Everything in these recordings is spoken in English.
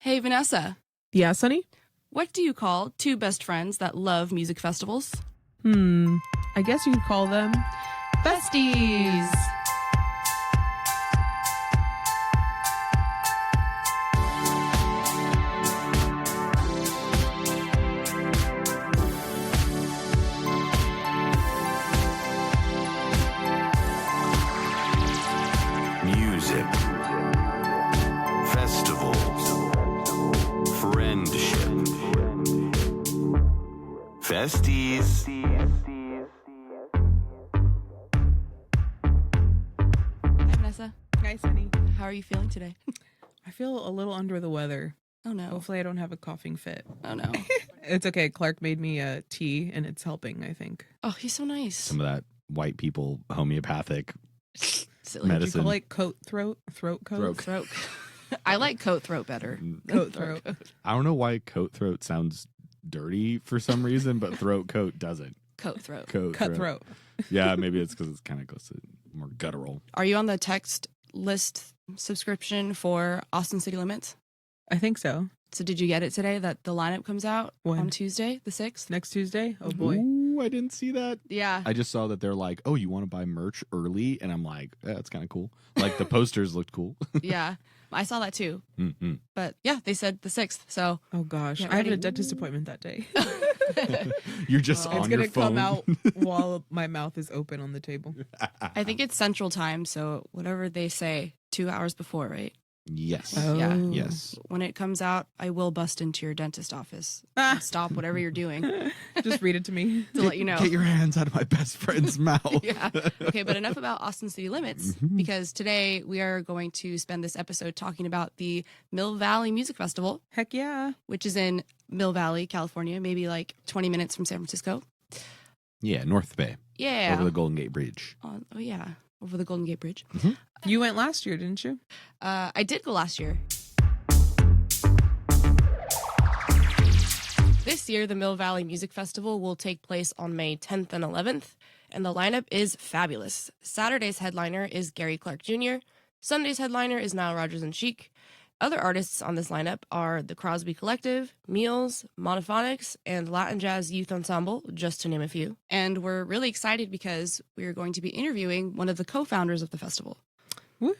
Hey, Vanessa, Yeah, Sonny? what do you call two best friends that love music festivals? I guess you could call them Festies! Music, festivals, friendship, festies. Hi, Vanessa. Hi, Sonny. How are you feeling today? I feel a little under the weather. Oh, no. Hopefully I don't have a coughing fit. Oh, no. It's okay. Clark made me a tea and it's helping, I think. Oh, he's so nice. Some of that white people homeopathic Silly. Did you medicine. call it coat throat? Throat coat? Throat. I like coat throat better. than Coat throat. I don't know why coat throat sounds dirty for some reason, but throat coat doesn't. Coat throat. Coat Cutthroat. Yeah, maybe it's because it's kind of close to more guttural. Are you on the text list subscription for Austin City Limits? I think so. So did you get it today that the lineup comes out When? on Tuesday, the 6th? Next Tuesday? Oh, boy. Ooh, I didn't see that. Yeah. I just saw that they're like, oh, you want to buy merch early? And I'm like, yeah, that's kind of cool. Like the posters looked cool. Yeah. I saw that too. Mm-hmm. But yeah, they said the 6th. So Oh, gosh. Get I have ready. a dentist appointment that day. You're just Oh. on It's your going to phone. come out while my mouth is open on the table. I think it's Central Time. So whatever they say 2 hours before, right? Yes. Oh. Yeah. Yes. When it comes out, I will bust into your dentist office Ah. and stop whatever you're doing to Just read it to me. let you know. Get your hands out of my best friend's mouth. Yeah. Okay, but enough about Austin City Limits because today we are going to spend this episode talking about the Mill Valley Music Festival, Heck yeah. which is in Mill Valley, California, maybe like 20 minutes from San Francisco. Yeah, North Bay. Yeah. Over the Golden Gate Bridge. Oh, yeah. Over the Golden Gate Bridge. You went last year, didn't you? I did go last year. This year, the Mill Valley Music Festival will take place on May 10th and 11th, and the lineup is fabulous. Saturday's headliner is Gary Clark Jr., Sunday's headliner is Nile Rodgers and Chic. Other artists on this lineup are the Crosby Collective, Meals, Monophonics, and Latin Jazz Youth Ensemble, just to name a few. And we're really excited because we're going to be interviewing one of the co-founders of the festival. Woohoo.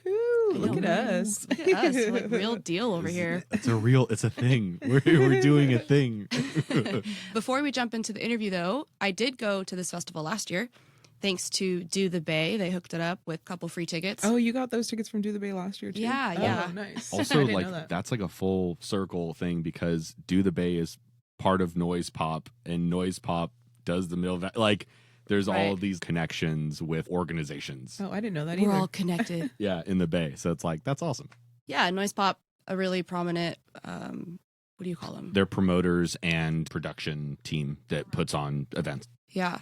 Look know, at man. us. Look at us, like real deal over here. It's a thing. We're doing a thing. Before we jump into the interview, though, I did go to this festival last year. Thanks to Do the Bay. They hooked it up with a couple free tickets. Oh, you got those tickets from Do the Bay last year, too? Yeah, Oh, yeah. nice. I Also, didn't like know that. that's like a full circle thing because Do the Bay is part of Noise Pop, and Noise Pop does the Mill Valley. Like, there's all Right. of these connections with organizations. Oh, I didn't know that We're either. all connected. Yeah, in the Bay. So it's like that's awesome. Yeah, Noise Pop, a really prominent, what do you call them? They're promoters and production team that puts on events. Yeah.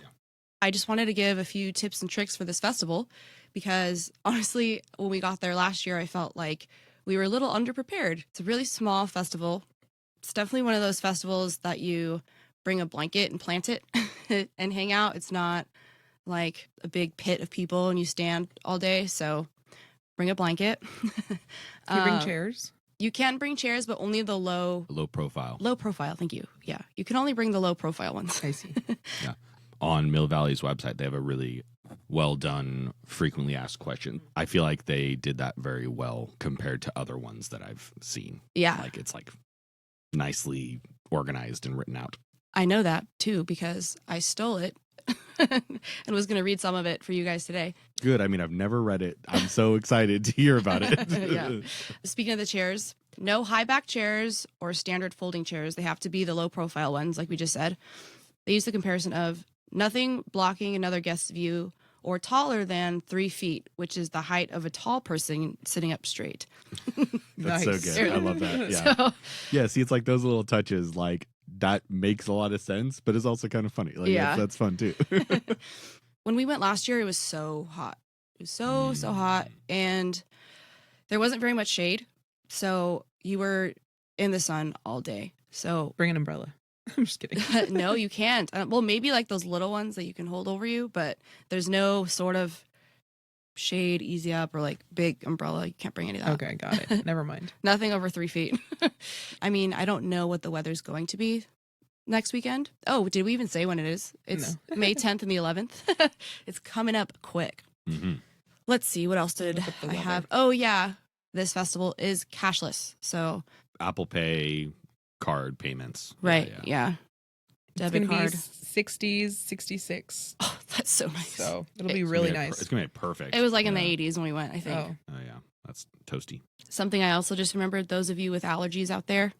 I just wanted to give a few tips and tricks for this festival because honestly, when we got there last year, I felt like we were a little underprepared. It's a really small festival. It's definitely one of those festivals that you bring a blanket and plant it and hang out. It's not like a big pit of people and you stand all day. So bring a blanket. Can you bring chairs? You can bring chairs, but only the low Profile. profile. Thank you. Yeah. You can only bring the low profile ones. I see. On Mill Valley's website, they have a really well done frequently asked question. I feel like they did that very well compared to other ones that I've seen. Yeah. Like it's like nicely organized and written out. I know that too because I stole it and was going to read some of it for you guys today. Good. I mean, I've never read it. I'm so excited to hear about it. Yeah. Speaking of the chairs, no high back chairs or standard folding chairs. They have to be the low profile ones, like we just said. They use the comparison of nothing blocking another guest's view or taller than 3 feet, which is the height of a tall person sitting up straight. That's Nice. so good. I love that. Yeah. So, Yeah. See, it's like those little touches, like that makes a lot of sense, but it's also kind of funny. Like, Yeah. that's fun too. when we went last year, it was so hot. It was so hot. And there wasn't very much shade. So you were in the sun all day. So Bring an umbrella. I'm just kidding. no, you can't. Well, maybe like those little ones that you can hold over you, but there's no sort of shade, easy up, or like big umbrella. You can't bring any of that. Okay, got it. Never mind. Nothing over 3 feet. I mean, I don't know what the weather's going to be next weekend. Oh, did we even say when it is? It's May 10th and the 11th. It's coming up quick. Mm-hmm. Let's see. What else did Look up the I weather. have? Oh, yeah. This festival is cashless. So, Apple Pay, card payments. right. Yeah. It's Debit gonna card. be 60s, 66. Oh, that's so nice. So it'll be It's really It's gonna be nice. it's gonna be perfect. It was like in Yeah. the 80s when we went, I think. Oh, Oh yeah, that's toasty. Something I also just remembered, those of you with allergies out there,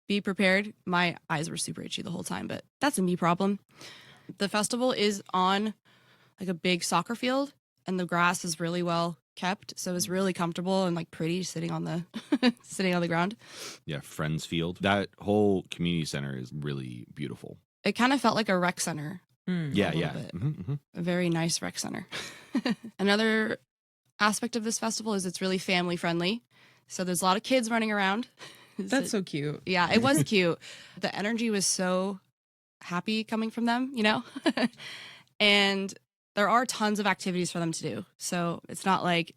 be prepared. My eyes were super itchy the whole time, but that's a me problem. The festival is on like a big soccer field, and the grass is really well kept, so it's really comfortable and like pretty sitting on the sitting on the ground. Yeah, Friends Field. That whole community center is really beautiful. It kind of felt like a rec center, Yeah, little yeah. bit. Mm-hmm. a very nice rec center. Another aspect of this festival is it's really family friendly, so there's a lot of kids running around. that's so cute. Yeah, it was cute. The energy was so happy coming from them, you know? And there are tons of activities for them to do. So it's not like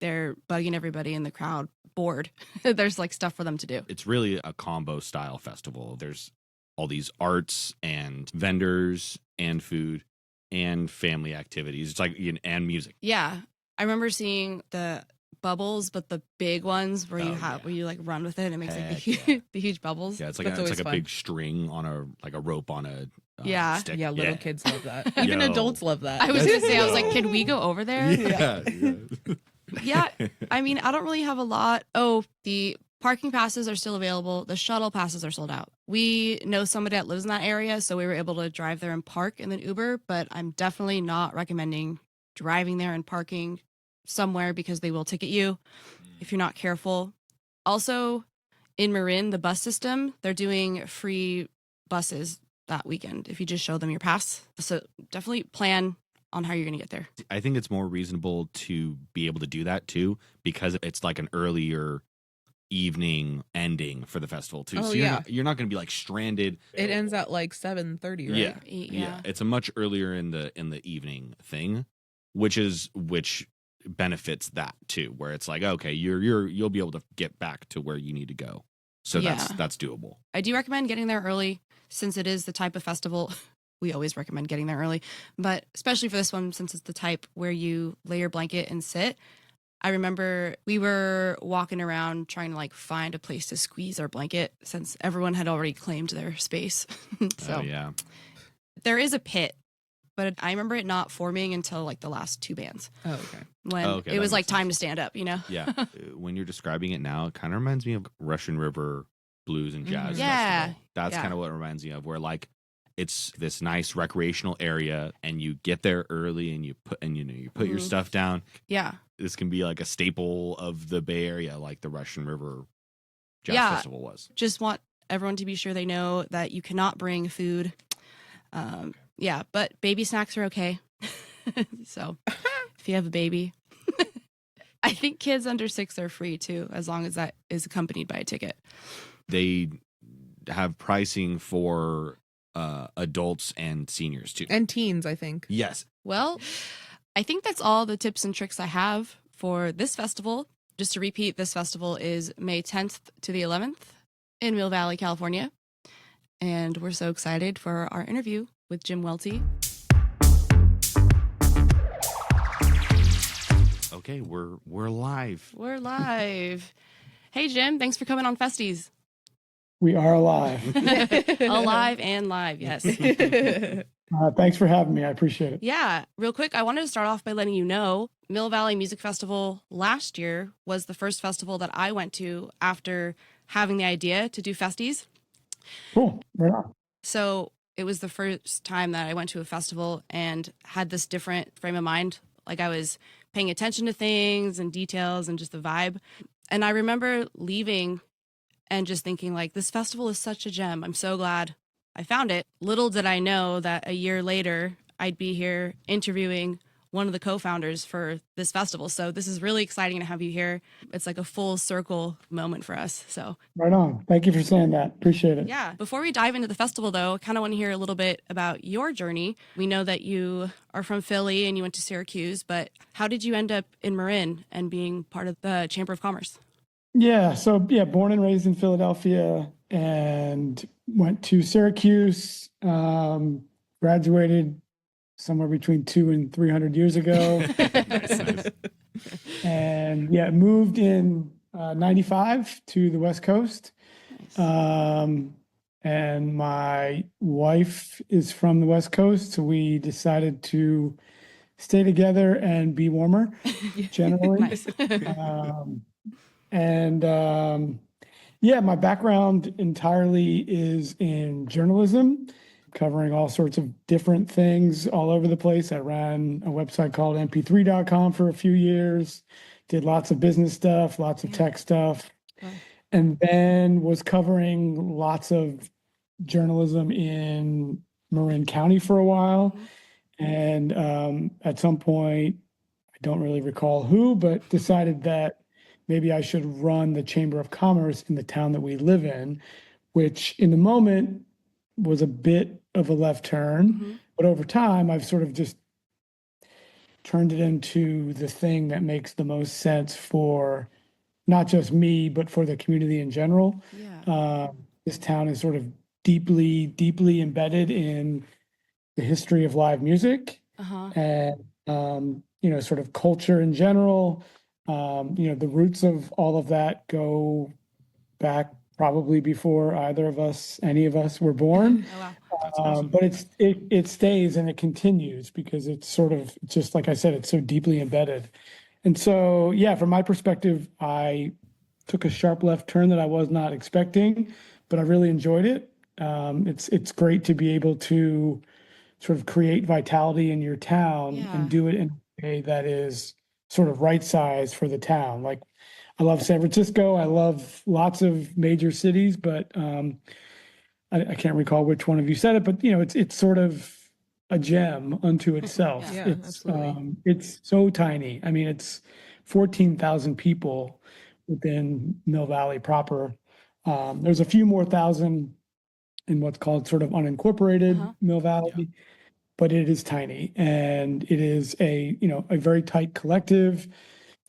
they're bugging everybody in the crowd bored. There's like stuff for them to do. It's really a combo style festival. There's all these arts and vendors and food and family activities. It's like and music. Yeah. I remember seeing the bubbles, but the big ones where you Oh, have yeah. where you like run with it and it makes like the, Heck yeah. the huge bubbles. Yeah, it's like That's a always big fun. string on a rope on a Yeah. stick. Yeah, little kids love that. Even Yo. adults love that. I was going to say, I was like, No. can we go over there? Yeah. Yeah, I mean, I don't really have a lot. Oh, the parking passes are still available. The shuttle passes are sold out. We know somebody that lives in that area, so we were able to drive there and park and then Uber, but I'm definitely not recommending driving there and parking somewhere because they will ticket you if you're not careful. Also, in Marin, the bus system, they're doing free buses that weekend if you just show them your pass. So definitely plan on how you're going to get there. I think it's more reasonable to be able to do that too, because it's like an earlier evening ending for the festival too. Oh, so yeah. you're not going to be like stranded. It ends at like 7:30, right? Yeah. Yeah. It's a much earlier in the evening thing, which benefits that too, where it's like, okay, you'll be able to get back to where you need to go. So Yeah. that's doable. I do recommend getting there early since it is the type of festival. We always recommend getting there early, but especially for this one, since it's the type where you lay your blanket and sit. I remember we were walking around trying to like find a place to squeeze our blanket since everyone had already claimed their space. So Oh yeah. there is a pit, but I remember it not forming until like the last two bands Oh, okay. when Oh, okay, it that was like makes sense. time to stand up, you know? Yeah. When you're describing it now, it kind of reminds me of Russian River Blues and Jazz Mhm. Yeah, Festival. That's yeah. kind of what it reminds me of, where like it's this nice recreational area and you get there early and you put your Mhm. stuff down. Yeah. This can be like a staple of the Bay Area, like the Russian River Jazz Yeah. Festival was. Just want everyone to be sure they know that you cannot bring food. Yeah, but baby snacks are okay. So if you have a baby, I think kids under 6 are free too, as long as that is accompanied by a ticket. They have pricing for adults and seniors too. And teens, I think. Yes. Well, I think that's all the tips and tricks I have for this festival. Just to repeat, this festival is May 10th to the 11th in Mill Valley, California. And we're so excited for our interview with Jim Welte. Okay, we're live. We're live. Hey, Jim, thanks for coming on Festies. We are alive. Alive and live, yes. Thanks for having me. I appreciate it. Yeah, real quick, I wanted to start off by letting you know Mill Valley Music Festival last year was the first festival that I went to after having the idea to do Festies. Cool. Right on. So it was the first time that I went to a festival and had this different frame of mind. Like I was paying attention to things and details and just the vibe. And I remember leaving and just thinking like, this festival is such a gem. I'm so glad I found it. Little did I know that a year later, I'd be here interviewing one of the co-founders for this festival. So this is really exciting to have you here. It's like a full circle moment for us. So Right on. Thank you for saying that. Appreciate it. yeah. Before we dive into the festival, though, I kind of want to hear a little bit about your journey. We know that you are from Philly and you went to Syracuse, but how did you end up in Marin and being part of the Chamber of Commerce? Yeah. So, yeah, born and raised in Philadelphia and went to Syracuse, graduated somewhere between 200 and 300 years ago. Nice. And yeah, moved in 95 to the West Coast. And my wife is from the West Coast, so we decided to stay together and be warmer, generally. Nice. Yeah, my background entirely is in journalism, covering all sorts of different things all over the place. I ran a website called mp3.com for a few years, did lots of business stuff, lots of tech stuff, and then was covering lots of journalism in Marin County for a while. And at some point, I don't really recall who, but decided that maybe I should run the Chamber of Commerce in the town that we live in, which in the moment was a bit of a left turn. But over time, I've sort of just turned it into the thing that makes the most sense for not just me, but for the community in general. This town is sort of deeply, deeply embedded in the history of live music and, sort of culture in general. The roots of all of that go back probably before any of us were born. Oh, wow. That's awesome. But it stays and it continues because it's sort of just like I said, it's so deeply embedded. And so, yeah, from my perspective, I took a sharp left turn that I was not expecting, but I really enjoyed it. It's great to be able to sort of create vitality in your town and do it in a way that is sort of right size for the town. Like, I love San Francisco. I love lots of major cities, but I can't recall which one of you said it, but it's sort of a gem unto itself. Yeah, absolutely. It's so tiny. I mean, it's 14,000 people within Mill Valley proper. There's a few more thousand in what's called sort of unincorporated Mill Valley, but it is tiny, and it is a very tight collective.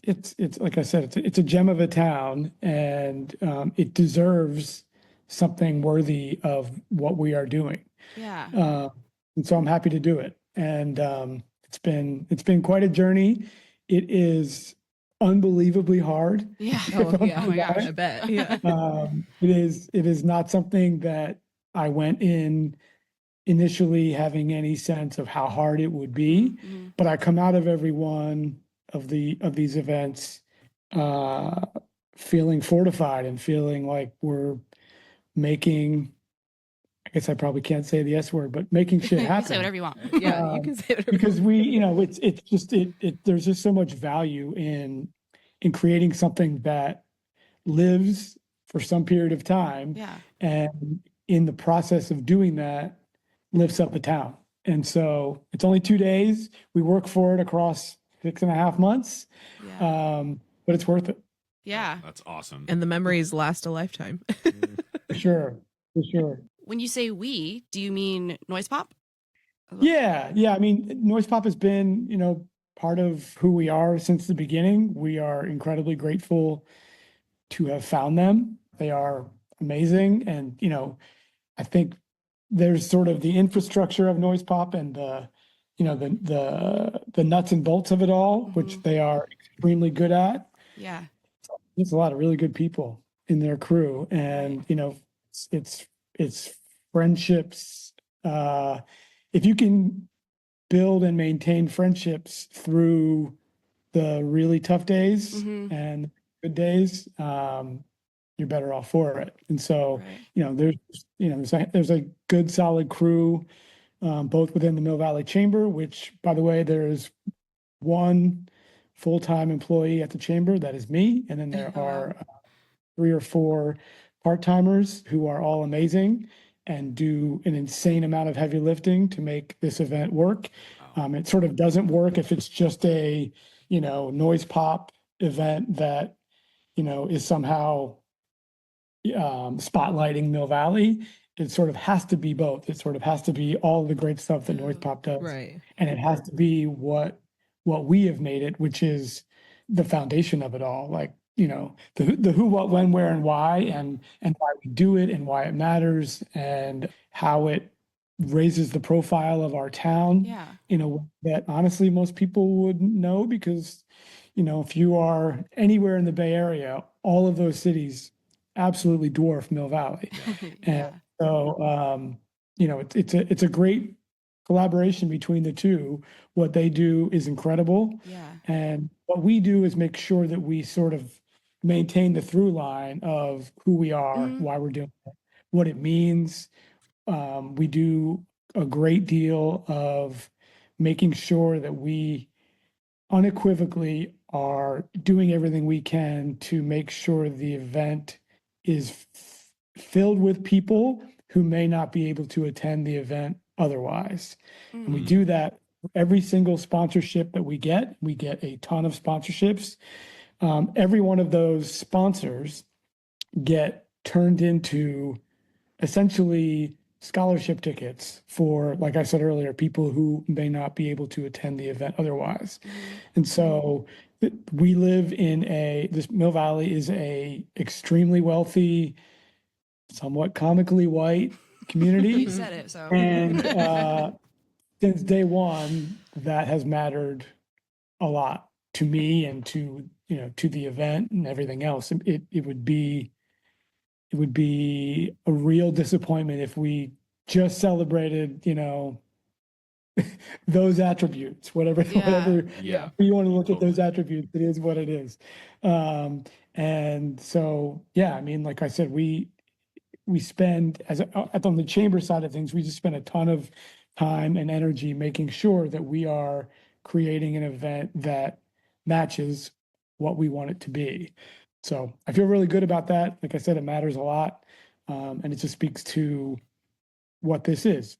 It's like I said, it's a gem of a town, and it deserves something worthy of what we are doing. Yeah. And so I'm happy to do it. And it's been quite a journey. It is unbelievably hard. Yeah. Oh, yeah. Oh my gosh. I bet. Yeah. It is not something that I went in initially having any sense of how hard it would be, but I come out of every one of these events feeling fortified and feeling like we're making, I guess I probably can't say the S word, but making shit You happen. say whatever you want. Yeah, you can say whatever. Because there's just so much value in creating something that lives for some period of time, Yeah. and in the process of doing that, lifts up the town. And so it's only 2 days. We work for it across 6.5 months, Yeah. but it's worth it Yeah. That's awesome. And the memories last a lifetime. for sure. For sure. When you say we, do you mean Noise Pop? Yeah. I mean, Noise Pop has been, part of who we are since the beginning. We are incredibly grateful to have found them. They are amazing. And, I think there's sort of the infrastructure of Noise Pop and the nuts and bolts of it all, which they are extremely good at. Yeah. There's a lot of really good people in their crew, and it's friendships. If you can build and maintain friendships through the really tough days and good days, you're better off for it. And so, there's a good solid crew, both within the Mill Valley Chamber, which, by the way, there's one full-time employee at the chamber, that is me, and then there are 3 or 4 part-timers who are all amazing and do an insane amount of heavy lifting to make this event work. It sort of doesn't work if it's just a, noise pop event that, is somehow spotlighting Mill Valley. It sort of has to be both. It sort of has to be all the great stuff that Noise Pop does, Right. and it has to be what we have made it, which is the foundation of it all. Like, the who, what, when, where, and why, and why we do it, and why it matters, and how it raises the profile of our town Yeah. in a way that honestly most people wouldn't know, because if you are anywhere in the Bay Area, all of those cities absolutely dwarf Mill Valley. Yeah. And so, it's a great collaboration between the two. What they do is incredible. Yeah. And what we do is make sure that we sort of maintain the through line of who we are, Mhm. why we're doing it, what it means. We do a great deal of making sure that we unequivocally are doing everything we can to make sure the event is filled with people who may not be able to attend the event otherwise. And we Mm. do that for every single sponsorship that we get. We get a ton of sponsorships. Every one of those sponsors get turned into essentially scholarship tickets for, like I said earlier, people who may not be able to attend the event otherwise. And so we live in this Mill Valley is a extremely wealthy, somewhat comically white community. You said it, so. And since day one, that has mattered a lot to me and to, to the event and everything else. It would be a real disappointment if we just celebrated, those attributes, whatever Yeah. you want to look at Totally. those attributes, it is what it is. And so, yeah, I mean, like I said, we spend on the chamber side of things, we just spend a ton of time and energy making sure that we are creating an event that matches what we want it to be. So I feel really good about that. Like I said, it matters a lot. And it just speaks to what this is.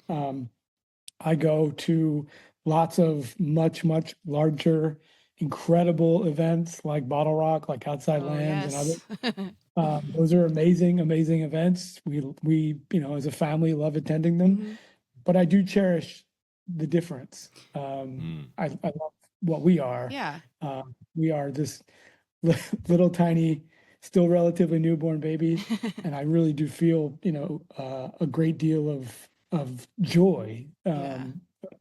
I go to lots of much, much larger, incredible events like Bottle Rock, like Outside Oh, Lands, and yes. other. Those are amazing, amazing events. We, as a family, love attending them. Mhm. But I do cherish the difference. I love what we are. Yeah. We are this little tiny, still relatively newborn baby, and I really do feel, a great deal of joy Yeah.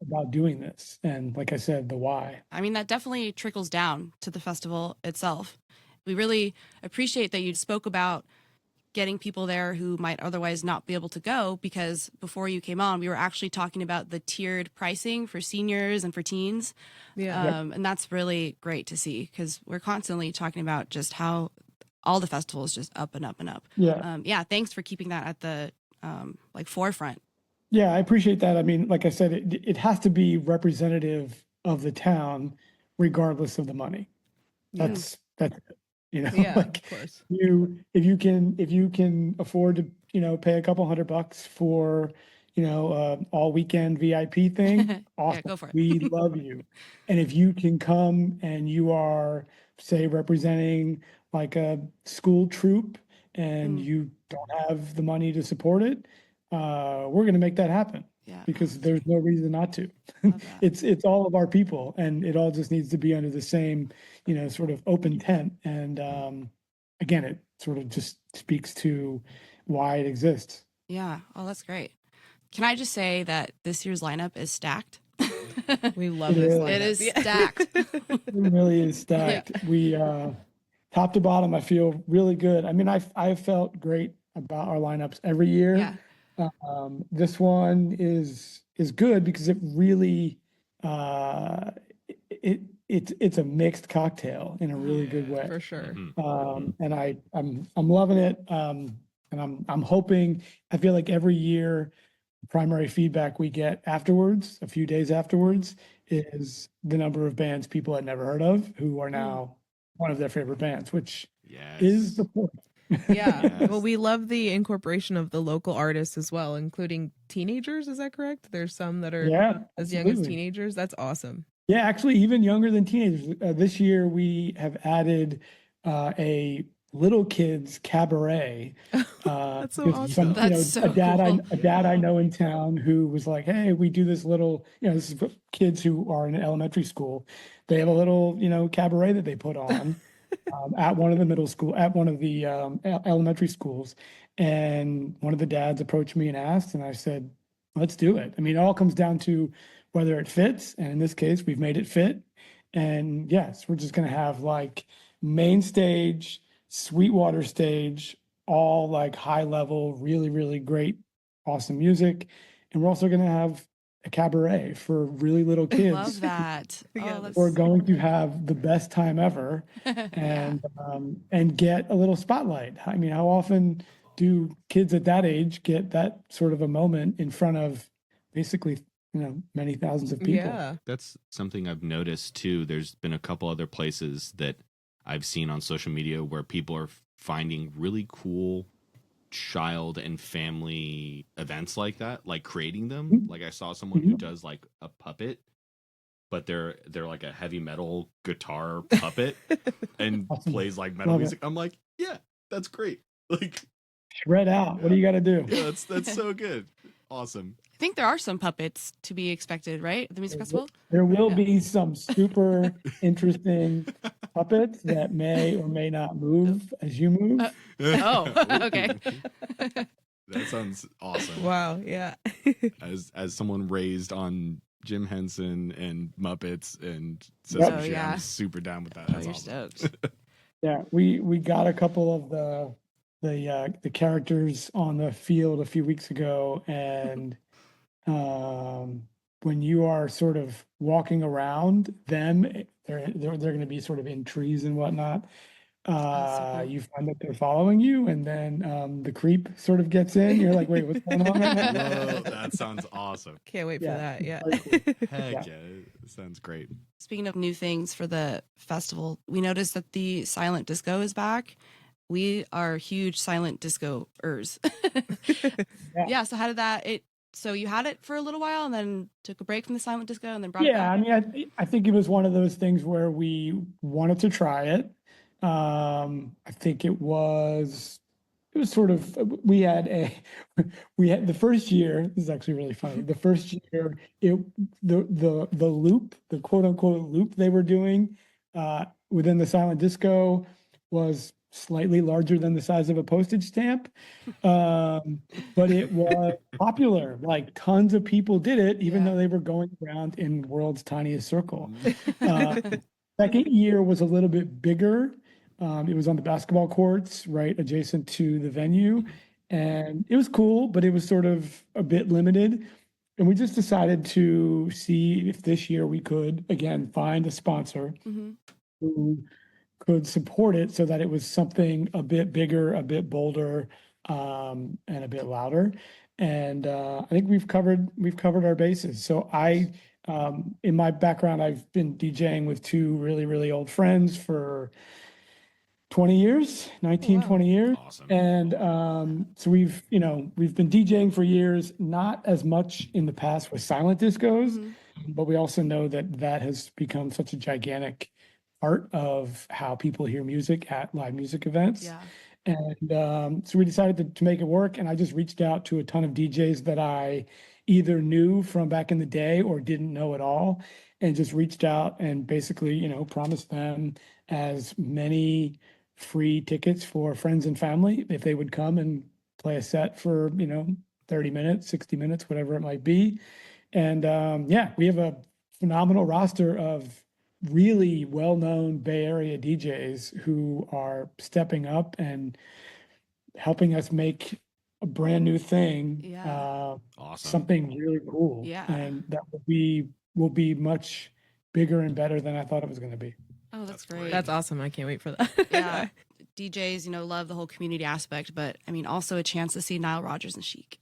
about doing this. And like I said, the why. I mean, that definitely trickles down to the festival itself. We really appreciate that you spoke about getting people there who might otherwise not be able to go, because before you came on, we were actually talking about the tiered pricing for seniors and for teens. Yeah. And that's really great to see, because we're constantly talking about just how all the festivals just up and up and up. Yeah. Thanks for keeping that at the forefront. Yeah, I appreciate that. I mean, like I said, it has to be representative of the town, regardless of the money. That's Yeah, like of course. if you can afford to, pay a couple $100 for, all weekend VIP thing, awesome. Go for it. We love you. And if you can come and you are, say, representing like a school troop and you don't have the money to support it, we're going to make that happen. Yeah. Because there's no reason not to. Love that. It's all of our people, and it all just needs to be under the same, sort of open tent. And again, it sort of just speaks to why it exists. Yeah. Oh, that's great. Can I just say that this year's lineup is stacked? We love It this is. lineup. It is Yeah. stacked. It really is stacked. We top to bottom, I feel really good. I mean, I've felt great about our lineups every year. Yeah. This one is good because it really it's a mixed cocktail in a really good way. For sure. And I'm loving it. And I'm hoping, I feel like every year primary feedback we get afterwards, a few days afterwards, is the number of bands people had never heard of who are now one of their favorite bands, which is the point. Yeah. Yes. Well, we love the incorporation of the local artists as well, including teenagers. Is that correct? There's some that are Yeah, as young as absolutely. teenagers. That's awesome. Yeah, actually, even younger than teenagers. This year, we have added a little kids cabaret. That's so Because awesome. some, That's so a cool. dad I know in town who was like, "Hey, we do this little, this is for kids who are in elementary school. They have a little, cabaret that they put on at one of the at one of the elementary schools." And one of the dads approached me and asked, and I said, "Let's do it." I mean, it all comes down to whether it fits. And in this case, we've made it fit. And yes, we're just going to have like main stage, Sweetwater stage, all like high level, really, really great, awesome music. And we're also going to have a cabaret for really little I kids. love that. Yeah, Oh, that's We're going to have the best time ever yeah. and get a little spotlight. I mean, how often do kids at that age get that sort of a moment in front of basically, many thousands of people? Yeah. That's something I've noticed too. There's been a couple other places that I've seen on social media where people are finding really cool child and family events like that, like creating them. Mhm. Like I saw someone who Mhm. does like a puppet, but they're like a heavy metal guitar puppet and Awesome. plays like metal Love it. music. I'm like, yeah, that's great. Like, Shred out. What do you got to do? yeah, that's so good. Awesome. I think there are some puppets to be expected, right? At the music festival? There will Yeah. be some super interesting puppets that may or may not move as you move. Oh, okay. That sounds awesome. Wow. Yeah. As someone raised on Jim Henson and Muppets and Yep. Sesame Oh, Street, yeah. I'm super down with that. Oh, That's you're awesome. stoked. Yeah, we got a couple of the characters on the field a few weeks ago, and when you are sort of walking around them, they're going to be sort of in trees and whatnot. cool. You find that they're following you, and then the creep sort of gets in. You're like, wait, what's going on right now? Whoa, that sounds awesome. Can't wait for Yeah, that. Yeah. very cool. Heck Yeah. yeah, it sounds great. Speaking of new things for the festival, we noticed that the silent disco is back. We are huge silent discoers. Yeah. So how did that? So you had it for a little while and then took a break from the silent disco and then brought it Yeah, I back? mean, I think it was one of those things where we wanted to try it. I think it was sort of we had the first year. This is actually really funny. The first year, the loop, the quote unquote loop they were doing within the silent disco was slightly larger than the size of a postage stamp. But it was popular. Like tons of people did it, even Yeah. though they were going around in world's tiniest circle. Second year was a little bit bigger. It was on the basketball courts, right adjacent to the venue. And it was cool, but it was sort of a bit limited. And we just decided to see if this year we could, again, find a sponsor Mhm. who could support it so that it was something a bit bigger, a bit bolder, and a bit louder. And I think we've covered our bases. So in my background, I've been DJing with two really, really old friends for 20 years, 19, wow. 20 years. Awesome. And so we've been DJing for years, not as much in the past with silent discos, Mhm. but we also know that has become such a gigantic part of how people hear music at live music events. Yeah. And so we decided to make it work. And I just reached out to a ton of DJs that I either knew from back in the day or didn't know at all, and just reached out and basically, promised them as many free tickets for friends and family if they would come and play a set for, 30 minutes, 60 minutes, whatever it might be. And yeah, we have a phenomenal roster of really well-known Bay Area DJs who are stepping up and helping us make a brand new thing, Yeah. Awesome. something really cool. Yeah. And that will be much bigger and better than I thought it was going to be. Oh, that's That's great. great. That's awesome. I can't wait for that. Yeah. DJs, love the whole community aspect, but I mean, also a chance to see Nile Rodgers and Chic.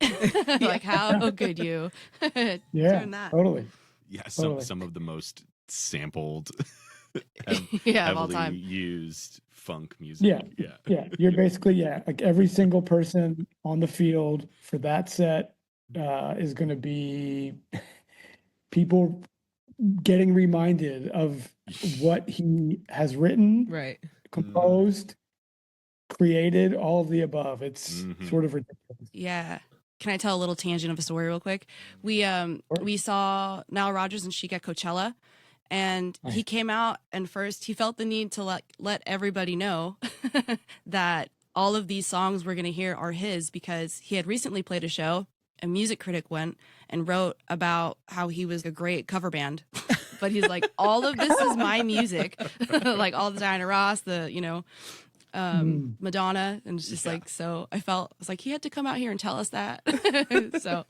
Like, how could you Yeah, turn that? totally. Yeah, Totally. some of the most sampled Yeah, of all heavily time. used funk music. Yeah. You're basically, like every single person on the field for that set is going to be people getting reminded of what he has written, Right. composed, created, all of the above. It's Mhm. sort of ridiculous. Yeah. Can I tell a little tangent of a story real quick? We saw Nile Rodgers and Chic at Coachella, and he Nice. came out and first he felt the need to let everybody know that all of these songs we're going to hear are his, because he had recently played a show. A music critic went and wrote about how he was a great cover band. But he's like, all of this is my music. Like all the Diana Ross, Madonna, and it's just like, so I was like, he had to come out here and tell us that. So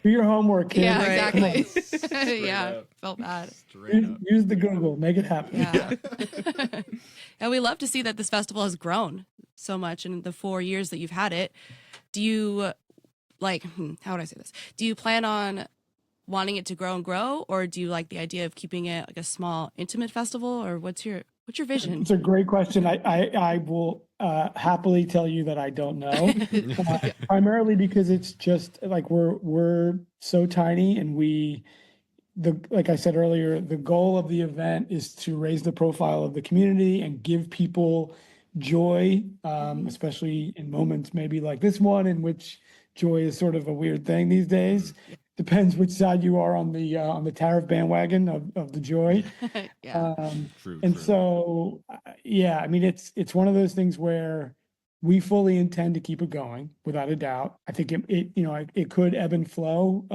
Do your homework, kids. yeah, Come on. exactly. Yeah, up. felt bad. Straight up. Use the Google, make it happen. Yeah. And we love to see that this festival has grown so much in the 4 years that you've had it. Do you how would I say this? Do you plan on wanting it to grow and grow, or do you like the idea of keeping it like a small, intimate festival, or what's your vision? It's a great question. I will happily tell you that I don't know. Primarily because it's just like we're so tiny, and like I said earlier, the goal of the event is to raise the profile of the community and give people joy, especially in moments maybe like this one, in which joy is sort of a weird thing these days. Depends which side you are on the tariff bandwagon of the joy. Yeah. True. So, yeah, I mean, it's one of those things where we fully intend to keep it going without a doubt. I think it could ebb and flow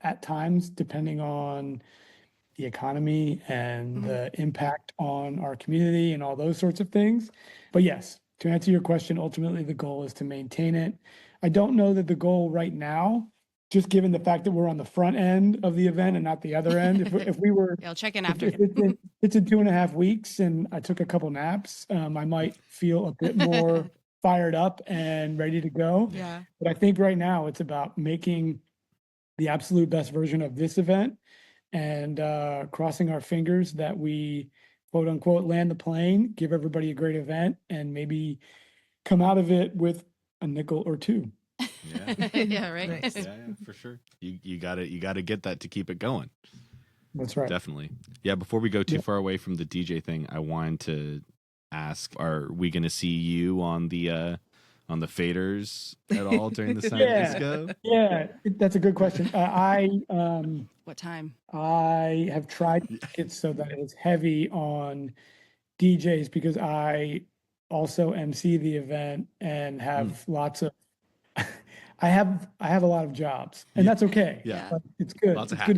at times depending on the economy and the impact on our community and all those sorts of things. But yes, to answer your question, ultimately the goal is to maintain it. I don't know that the goal right now, just given the fact that we're on the front end of the event and not the other end. If we were, Yeah, I'll check in after. if it's in 2.5 weeks and I took a couple naps, I might feel a bit more fired up and ready to go. Yeah. But I think right now it's about making the absolute best version of this event and crossing our fingers that we, quote unquote, land the plane, give everybody a great event, and maybe come out of it with a nickel or two. Yeah. Yeah, right. Nice. Yeah, for sure. You gotta get that to keep it going. That's right. Definitely. Yeah, before we go too far away from the DJ thing, I wanted to ask, are we gonna see you on the faders at all during the San Francisco? Yeah, that's a good question. What time? I have tried to make it so that it's heavy on DJs because I also MC the event and have lots of I have a lot of jobs, and that's okay. Yeah. But it's good. Lots of It's good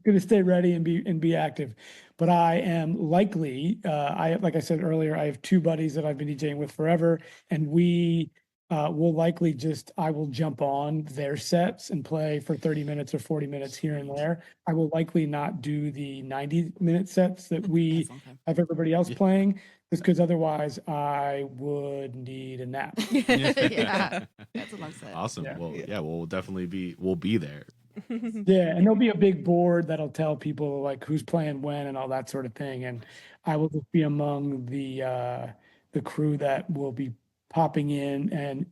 to hats. stay ready and be active. But I am likely, like I said earlier, I have two buddies that I've been DJing with forever, and we will likely I will jump on their sets and play for 30 minutes or 40 minutes here and there. I will likely not do the 90-minute sets that we That's a long time. have everybody else playing, just because otherwise I would need a nap. Yeah, that's a long set. Awesome. Yeah. Well, yeah, we'll be there. Yeah, and there'll be a big board that'll tell people like who's playing when and all that sort of thing. And I will just be among the crew that will be popping in and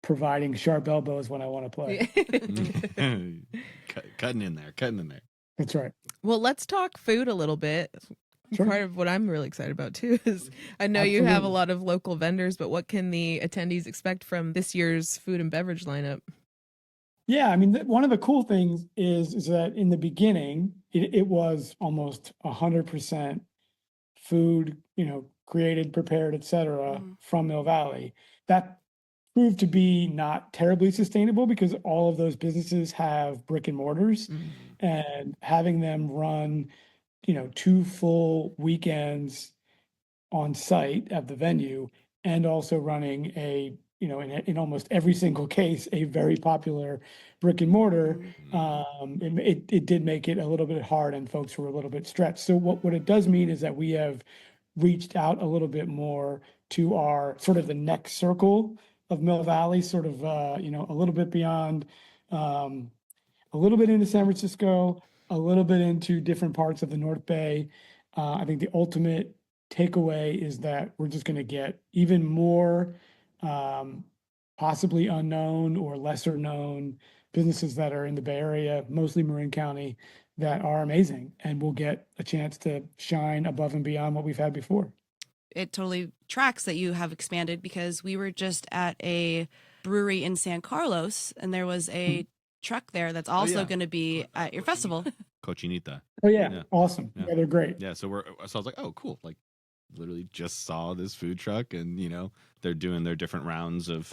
providing sharp elbows when I want to play. Cutting in there. That's right. Well, let's talk food a little bit. Sure. Part of what I'm really excited about too is I know you have a Absolutely. lot of local vendors, but what can the attendees expect from this year's food and beverage lineup? Yeah, I mean, one of the cool things is that in the beginning, it was almost 100% food, created, prepared, et cetera, from Mill Valley. That proved to be not terribly sustainable because all of those businesses have brick and mortars, and having them run, 2 full weekends on site at the venue, and also running in almost every single case, a very popular brick and mortar, it did make it a little bit hard and folks were a little bit stretched. So what it does mean is that we have reached out a little bit more to our sort of the next circle of Mill Valley, sort of, a little bit beyond, a little bit into San Francisco, a little bit into different parts of the North Bay, I think the ultimate takeaway is that we're just going to get even more possibly unknown or lesser known businesses that are in the Bay Area, mostly Marin County, that are amazing, and we'll get a chance to shine above and beyond what we've had before. It totally tracks that you have expanded, because we were just at a brewery in San Carlos, and there was a truck there that's also yeah. going to be at your festival. Cochinita. Oh yeah, Yeah. awesome. Yeah. Yeah, they're great. Yeah, so I was like, oh, cool. Like, literally just saw this food truck, and they're doing their different rounds of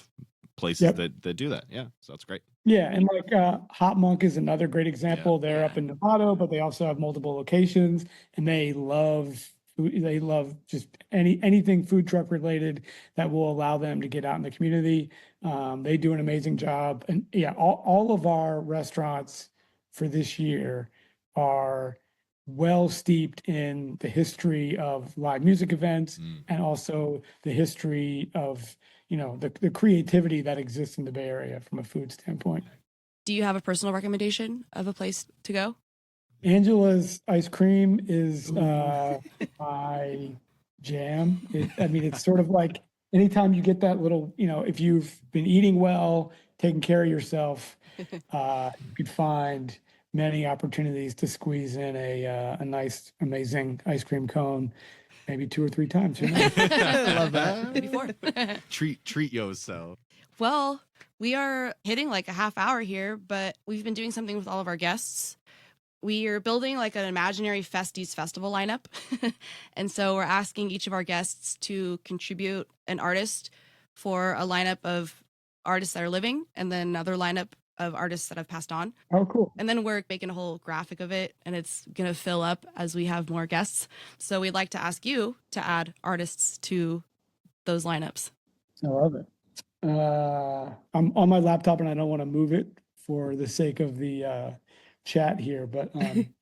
places that do that. Yeah, so that's great. Yeah, and like Hot Monk is another great example. They're up in Nevada, but they also have multiple locations, and they love food. They love just anything food truck related that will allow them to get out in the community. They do an amazing job, and yeah, all of our restaurants for this year are well steeped in the history of live music events and also the history of the creativity that exists in the Bay Area from a food standpoint. Do you have a personal recommendation of a place to go? Angela's ice cream is my jam. It's sort of like anytime you get that little, if you've been eating well, taking care of yourself, you could find many opportunities to squeeze in a nice, amazing ice cream cone, maybe 2 or 3 times. I love that. Maybe 4. treat yourself. Well, we are hitting like a half hour here, but we've been doing something with all of our guests. We are building like an imaginary Festies festival lineup. And so we're asking each of our guests to contribute an artist for a lineup of artists that are living, and then another lineup of artists that have passed on. Oh, cool. And then we're making a whole graphic of it, and it's going to fill up as we have more guests. So we'd like to ask you to add artists to those lineups. I love it. I'm on my laptop and I don't want to move it for the sake of the chat here, but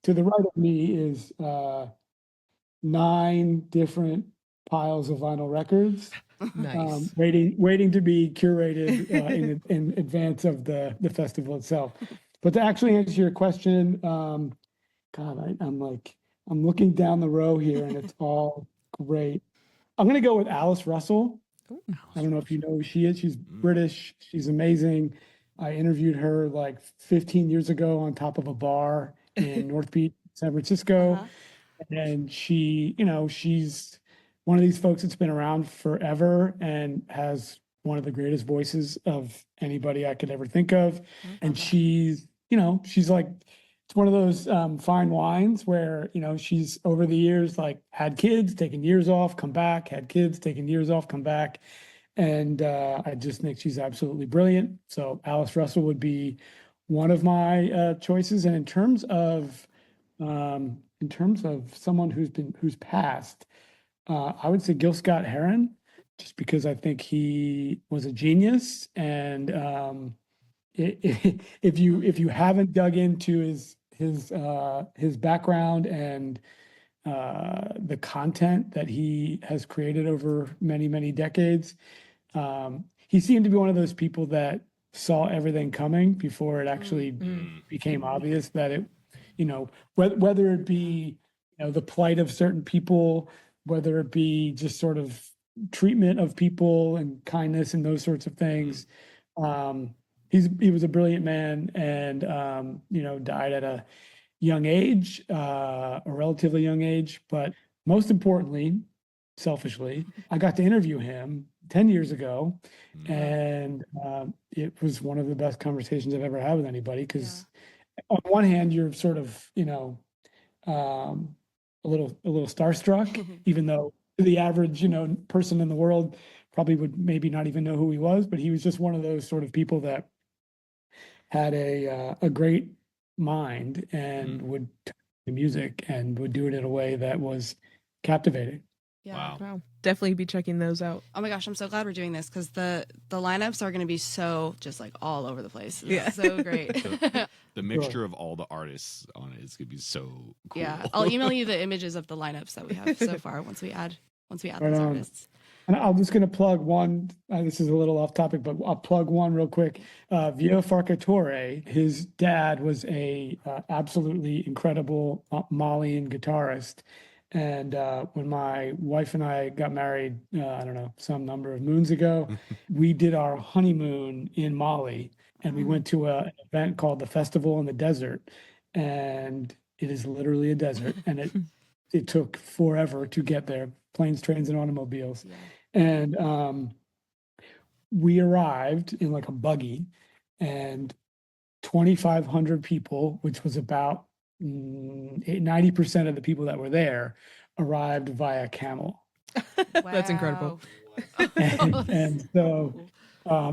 to the right of me is 9 different piles of vinyl records. Nice. Waiting to be curated in advance of the festival itself. But to actually answer your question, God, I'm looking down the row here and it's all great. I'm gonna go with Alice Russell. I don't know if you know who she is. She's British. She's amazing. I interviewed her like 15 years ago on top of a bar in North Beach, San Francisco. And she, she's one of these folks that's been around forever and has one of the greatest voices of anybody I could ever think of. And she's like, it's one of those fine wines where, she's over the years, like had kids, taken years off, come back, had kids, taken years off, come back. And I just think she's absolutely brilliant. So Alice Russell would be one of my choices. And in terms of someone who's passed, I would say Gil Scott-Heron, just because I think he was a genius. And if you haven't dug into his background and the content that he has created over many, many decades, he seemed to be one of those people that saw everything coming before it actually became obvious that it, whether it be, the plight of certain people, whether it be just sort of treatment of people and kindness and those sorts of things. He was a brilliant man and, died at a young age, a relatively young age. But most importantly, selfishly, I got to interview him 10 years ago. And it was one of the best conversations I've ever had with anybody. Because on one hand, you're sort of, a little starstruck, even though the average, person in the world probably would maybe not even know who he was. But he was just one of those sort of people that had a great mind and would the music and would do it in a way that was captivating. Yeah. Wow. Definitely be checking those out. Oh my gosh, I'm so glad we're doing this, because the lineups are going to be so just like all over the place. It's Yeah. so great. The mixture of all the artists on it is gonna be so cool. Yeah, I'll email you the images of the lineups that we have so far once we add Right those on. artists. And I'm just going to plug one. This is a little off topic, but I'll plug one real quick. Vio Farcatore, his dad was a absolutely incredible Malian guitarist, And when my wife and I got married, I don't know, some number of moons ago, we did our honeymoon in Mali, and we went to an event called the Festival in the Desert, and it is literally a desert, and it took forever to get there, planes, trains, and automobiles. And we arrived in like a buggy, and 2,500 people, which was about 90% of the people that were there, arrived via camel. That's incredible. And so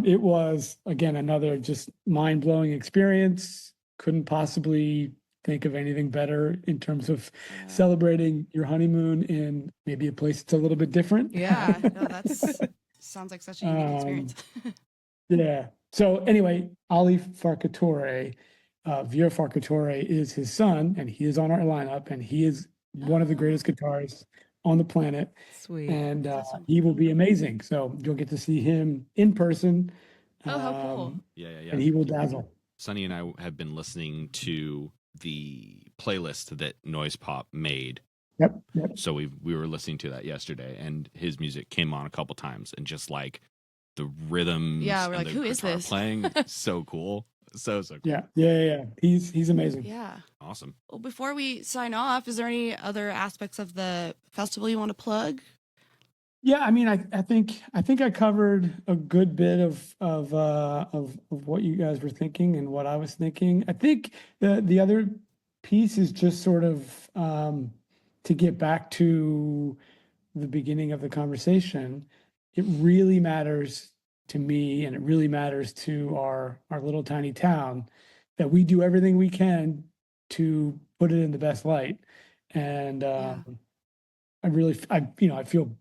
it was, again, another just mind-blowing experience. Couldn't possibly think of anything better in terms of celebrating your honeymoon in maybe a place that's a little bit different. Yeah, no, that's sounds like such a unique experience. Yeah. So anyway, Ali Farkatore, Vera Farkatore is his son, and he is on our lineup, and he is one of the greatest guitarists on the planet. Sweet. And he will be amazing. So you'll get to see him in person. Oh, how cool. Yeah. And he will dazzle. Sonny and I have been listening to the playlist that Noise Pop made. Yep. So we were listening to that yesterday, and his music came on a couple times, and just like the rhythms, Yeah, we're and like, the who is guitar this? playing, so cool, so cool. Yeah. He's amazing. Yeah. Awesome. Well, before we sign off, is there any other aspects of the festival you want to plug? Yeah, I mean, I think I covered a good bit of what you guys were thinking and what I was thinking. I think the other piece is just sort of to get back to the beginning of the conversation. It really matters to me, and it really matters to our little tiny town, that we do everything we can to put it in the best light. And I feel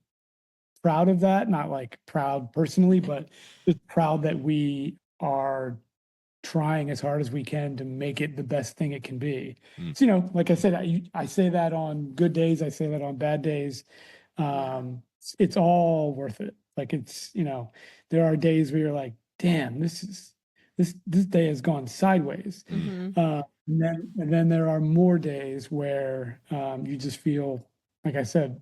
proud of that, not like proud personally, but just proud that we are trying as hard as we can to make it the best thing it can be. So, like I said, I say that on good days, I say that on bad days. It's all worth it. Like it's, there are days where you're like, damn, this day has gone sideways. And then there are more days where you just feel, like I said,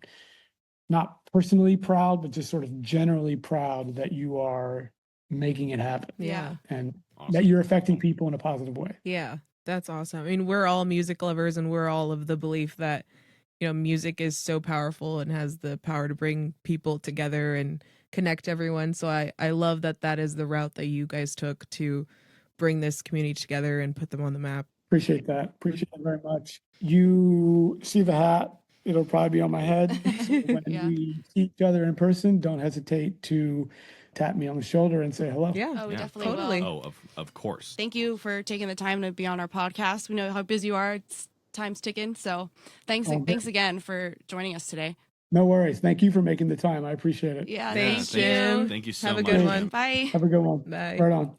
not personally proud, but just sort of generally proud that you are making it happen. Yeah. And Awesome. that you're affecting people in a positive way. Yeah, that's awesome. I mean, we're all music lovers, and we're all of the belief that, music is so powerful and has the power to bring people together and connect everyone. So I love that is the route that you guys took to bring this community together and put them on the map. Appreciate that. Appreciate it very much. You see the hat, it'll probably be on my head. So when we see each other in person, don't hesitate to tap me on the shoulder and say hello. Yeah. Oh, we definitely totally. will. Oh, of course. Thank you for taking the time to be on our podcast. We know how busy you are. It's time's ticking. So thanks again for joining us today. No worries. Thank you for making the time. I appreciate it. Yeah, Thanks, thank Jim. you. Thank you so Have a much. good one. Bye. Have a good one. Bye. Right on.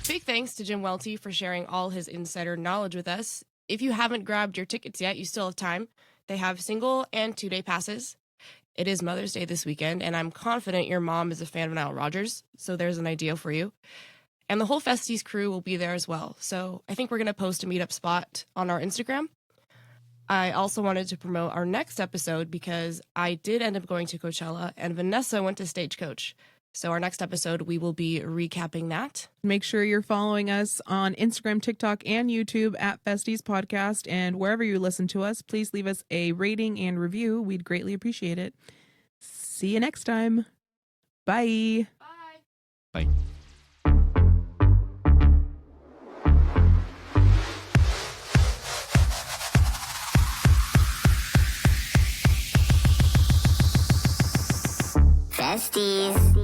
Big thanks to Jim Welte for sharing all his insider knowledge with us. If you haven't grabbed your tickets yet, you still have time. They have single and 2-day passes. It is Mother's Day this weekend, and I'm confident your mom is a fan of Nile Rodgers, so there's an idea for you. And the whole Festies crew will be there as well, so I think we're going to post a meetup spot on our Instagram. I also wanted to promote our next episode because I did end up going to Coachella, and Vanessa went to Stagecoach. So our next episode, we will be recapping that. Make sure you're following us on Instagram, TikTok, and YouTube at Festies Podcast. And wherever you listen to us, please leave us a rating and review. We'd greatly appreciate it. See you next time. Bye. Bye. Bye. Festies.